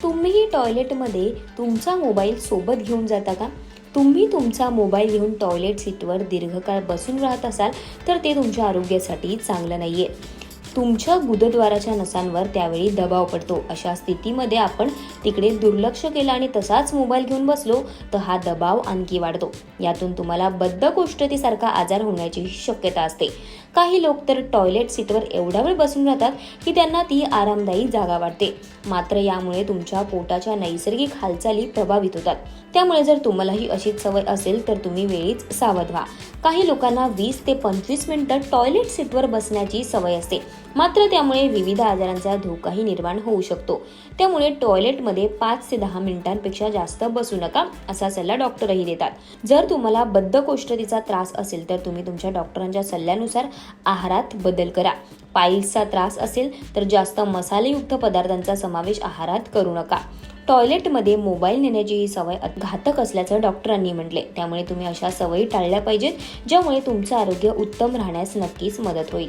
तुम्हीही टॉयलेटमध्ये तुमचा मोबाईल सोबत घेऊन जाता का? तुम्ही तुमचा मोबाईल घेऊन टॉयलेट सीटवर दीर्घकाळ बसून राहत असाल तर ते तुमच्या आरोग्यासाठी चांगलं नाहीये. तुमच्या गुदद्वाराच्या नसांवर त्यावेळी दबाव पडतो. अशा स्थितीमध्ये आपण तिकडे दुर्लक्ष केलं आणि तसाच मोबाईल घेऊन बसलो तर हा दबाव आणखी वाढतो. यातून तुम्हाला बद्धकोष्ठतेसारखा आजार होण्याची शक्यता असते. काही लोक तर टॉयलेट सीटवर एवढा वेळ बसून राहतात की त्यांना ती आरामदायी जागा वाटते. मात्र यामुळे तुमच्या पोटाच्या नैसर्गिक हालचाली प्रभावित होतात. त्यामुळे जर तुम्हालाही अशीच सवय असेल तर तुम्ही वेळीच सावध व्हा. काही लोकांना 20 ते 25 मिनिटं टॉयलेट सीटवर बसण्याची सवय असते. मात्र त्यामुळे विविध आजारांचा धोकाही निर्माण होऊ शकतो. त्यामुळे टॉयलेटमध्ये 5 ते 10 मिनिटांपेक्षा जास्त बसू नका असा सल्ला डॉक्टरही देतात. जर तुम्हाला बद्धकोष्ठतेचा त्रास असेल तर तुम्ही तुमच्या डॉक्टरांच्या सल्ल्यानुसार आहारात बदल करा. पाईल्सचा त्रास असेल तर जास्त मसालेयुक्त पदार्थांचा समावेश आहारात करू नका. टॉयलेटमध्ये मोबाईल नेण्याची ही सवय घातक असल्याचं डॉक्टरांनी म्हटले. त्यामुळे तुम्ही अशा सवयी टाळल्या पाहिजेत ज्यामुळे तुमचं आरोग्य उत्तम राहण्यास नक्कीच मदत होईल.